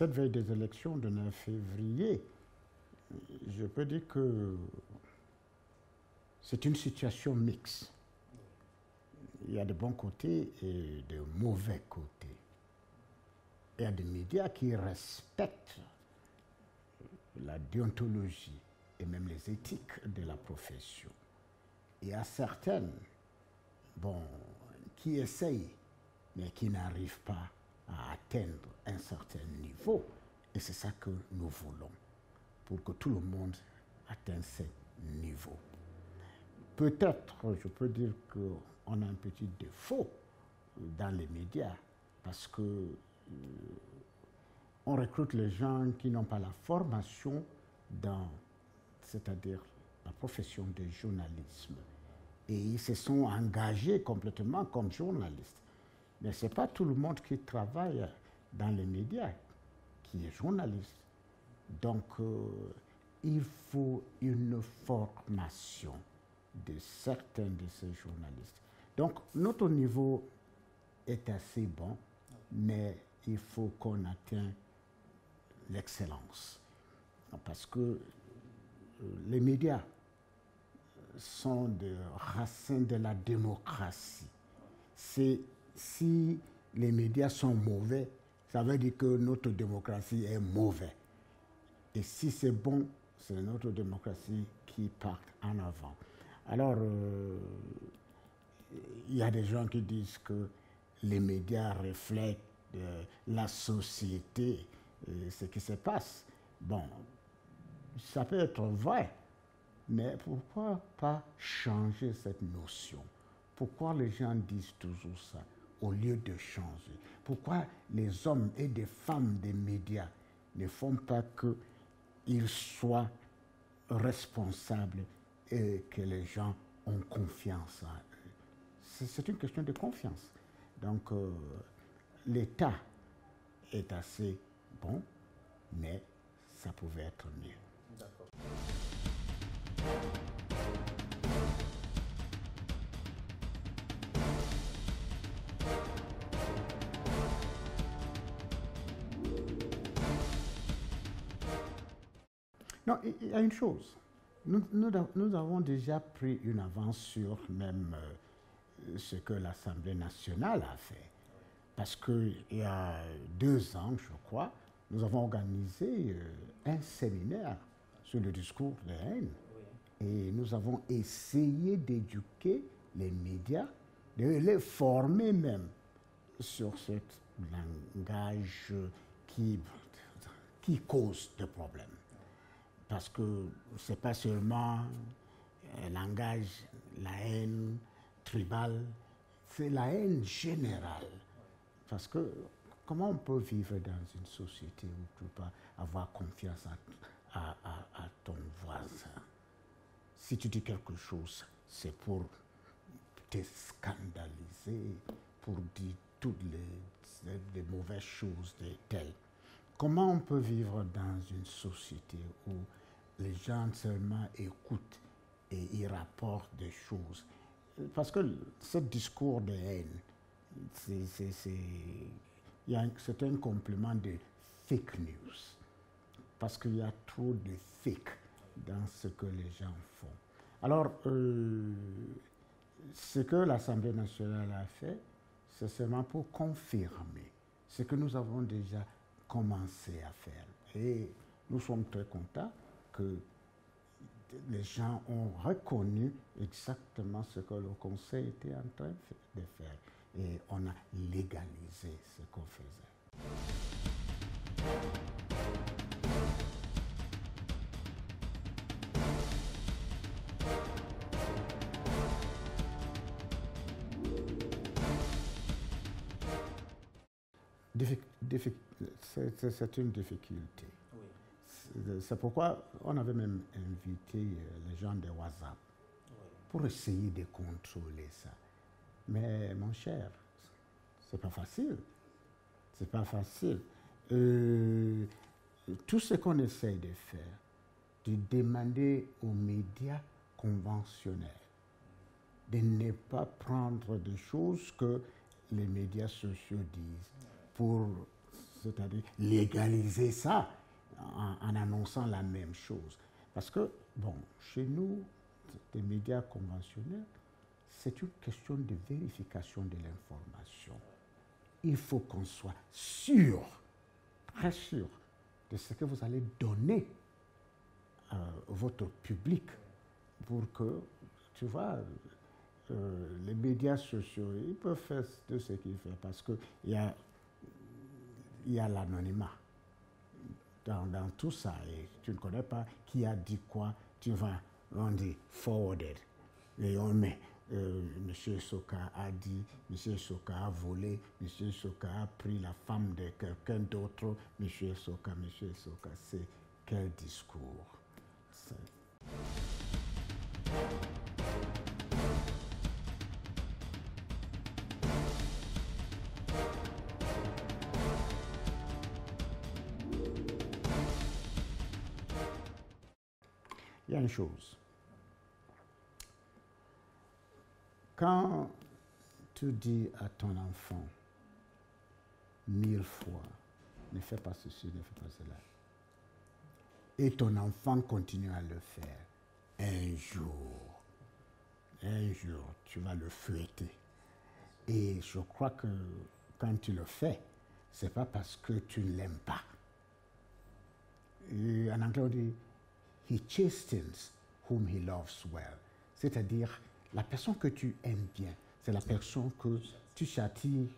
cette veille des élections de 9 février, je peux dire que c'est une situation mixte. Il y a de bons côtés et de mauvais côtés. Il y a des médias qui respectent la déontologie et même les éthiques de la profession. Il y a certaines, bon, qui essayent, mais qui n'arrivent pas à atteindre un certain niveau. Et c'est ça que nous voulons, pour que tout le monde atteigne ce niveau. Peut-être, je peux dire qu'on a un petit défaut dans les médias, parce que on recrute les gens qui n'ont pas la formation dans, c'est-à-dire la profession de journalisme. Et ils se sont engagés complètement comme journalistes. Mais ce n'est pas tout le monde qui travaille dans les médias qui est journaliste. Donc, il faut une formation de certains de ces journalistes. Donc, notre niveau est assez bon, mais il faut qu'on atteigne l'excellence. Parce que les médias sont des racines de la démocratie. Si les médias sont mauvais, ça veut dire que notre démocratie est mauvaise. Et si c'est bon, c'est notre démocratie qui part en avant. Alors, il y a des gens qui disent que les médias reflètent la société, ce qui se passe. Bon, ça peut être vrai, mais pourquoi pas changer cette notion? Pourquoi les gens disent toujours ça au lieu de changer? Pourquoi les hommes et les femmes des médias ne font pas qu'ils soient responsables et que les gens ont confiance en eux? C'est une question de confiance. Donc, l'État est assez bon, mais ça pouvait être mieux. D'accord. Non, il y a une chose. Nous avons déjà pris une avance sur même ce que l'Assemblée nationale a fait. Parce qu'il y a 2 ans, je crois, nous avons organisé un séminaire sur le discours de haine. Et nous avons essayé d'éduquer les médias, de les former même sur ce langage qui cause des problèmes. Parce que ce n'est pas seulement un langage, la haine tribale, c'est la haine générale. Parce que comment on peut vivre dans une société où tu ne peux pas avoir confiance à ton voisin? Si tu dis quelque chose, c'est pour te scandaliser, pour dire toutes les mauvaises choses de tel. Comment on peut vivre dans une société où les gens seulement écoutent et ils rapportent des choses? Parce que ce discours de haine, c'est un complément de fake news. Parce qu'il y a trop de fake dans ce que les gens font. Alors, ce que l'Assemblée nationale a fait, c'est seulement pour confirmer ce que nous avons déjà commencé à faire. Et nous sommes très contents que les gens ont reconnu exactement ce que le Conseil était en train de faire. Et on a légalisé ce qu'on faisait. C'est une difficulté. Oui. C'est pourquoi on avait même invité les gens de WhatsApp pour essayer de contrôler ça. Mais mon cher, c'est pas facile. C'est pas facile. Tout ce qu'on essaie de faire, de demander aux médias conventionnels de ne pas prendre des choses que les médias sociaux disent pour c'est-à-dire légaliser ça en annonçant la même chose. Parce que, bon, chez nous, les médias conventionnels, c'est une question de vérification de l'information. Il faut qu'on soit sûr, très sûr, de ce que vous allez donner à votre public pour que, tu vois, les médias sociaux, ils peuvent faire de ce qu'ils font parce qu'il y a l'anonymat dans tout ça et tu ne connais pas qui a dit quoi, tu vas, on dit forwarded et on met Monsieur Soka a dit, Monsieur Soka a volé, Monsieur Soka a pris la femme de quelqu'un d'autre, Monsieur Soka, c'est quel discours? Il y a une chose. Quand tu dis à ton enfant 1000 fois, ne fais pas ceci, ne fais pas cela, et ton enfant continue à le faire, un jour, tu vas le fouetter. Et je crois que quand tu le fais, c'est pas parce que tu ne l'aimes pas. Et en anglais, on dit he chastens whom he loves well. C'est-à-dire, la personne que tu aimes bien, c'est la personne que tu châties,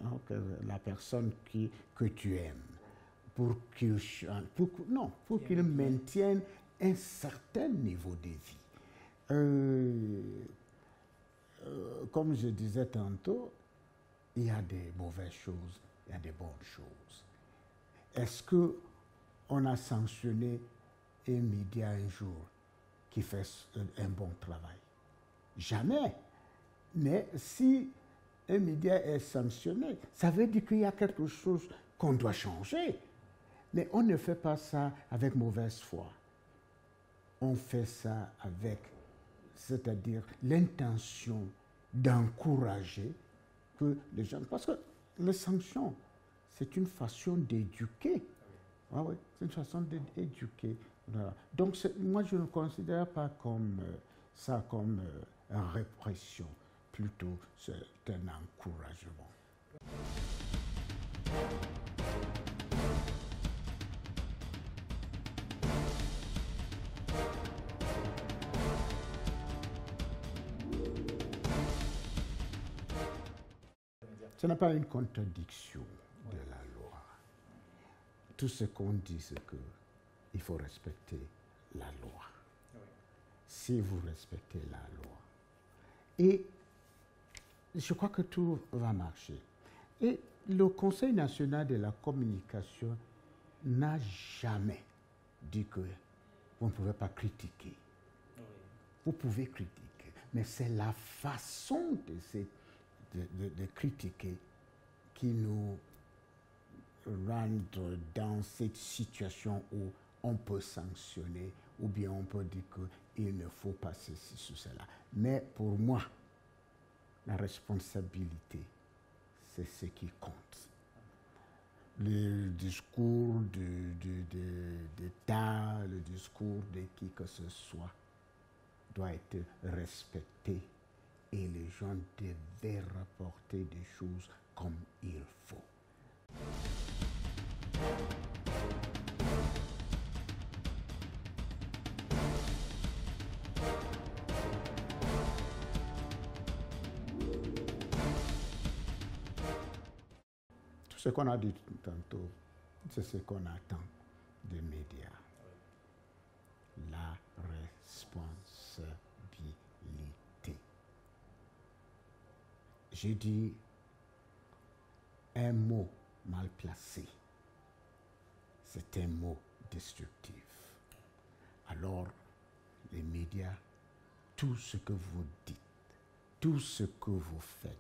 hein, la personne que tu aimes, pour qu'il maintienne un certain niveau de vie. Comme je disais tantôt, il y a des mauvaises choses, il y a des bonnes choses. Est-ce qu'on a sanctionné un média un jour qui fait un bon travail? Jamais. Mais si un média est sanctionné, ça veut dire qu'il y a quelque chose qu'on doit changer. Mais on ne fait pas ça avec mauvaise foi. On fait ça avec, c'est-à-dire l'intention d'encourager que les gens... Parce que les sanctions, c'est une façon d'éduquer. Ah oui, c'est une façon d'éduquer. Voilà. Donc, moi, je ne considère pas comme ça comme une répression. Plutôt, c'est un encouragement. Ce n'est pas une contradiction de la loi. Tout ce qu'on dit, c'est qu'il faut respecter la loi. Si vous respectez la loi. Et je crois que tout va marcher. Et le Conseil national de la communication n'a jamais dit que vous ne pouvez pas critiquer. Vous pouvez critiquer, mais c'est la façon de critiquer qui nous rentre dans cette situation où on peut sanctionner ou bien on peut dire qu'il ne faut pas ceci, cela. Mais pour moi, la responsabilité, c'est ce qui compte. Le discours d'État, le discours de qui que ce soit, doit être respecté et les gens devaient rapporter des choses comme il faut. Tout ce qu'on a dit tantôt, c'est ce qu'on attend des médias. La responsabilité. J'ai dit un mot mal placé. C'est un mot destructif. Alors, les médias, tout ce que vous dites, tout ce que vous faites,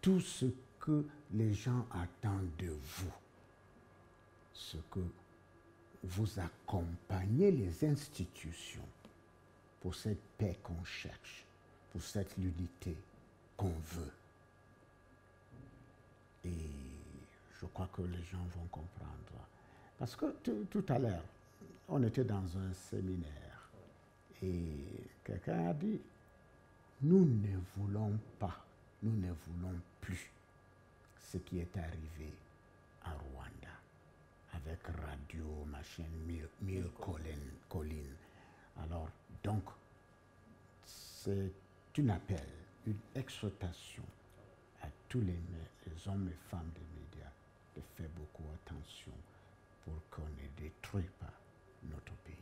tout ce que les gens attendent de vous, ce que vous accompagnez les institutions pour cette paix qu'on cherche, pour cette unité qu'on veut. Et je crois que les gens vont comprendre. Parce que tout à l'heure, on était dans un séminaire et quelqu'un a dit, nous ne voulons pas, nous ne voulons plus ce qui est arrivé à Rwanda avec radio, machin, mille collines. Alors, donc, c'est un appel, une exhortation à tous les hommes et femmes des médias de faire beaucoup attention pour qu'on ne détruise pas notre pays.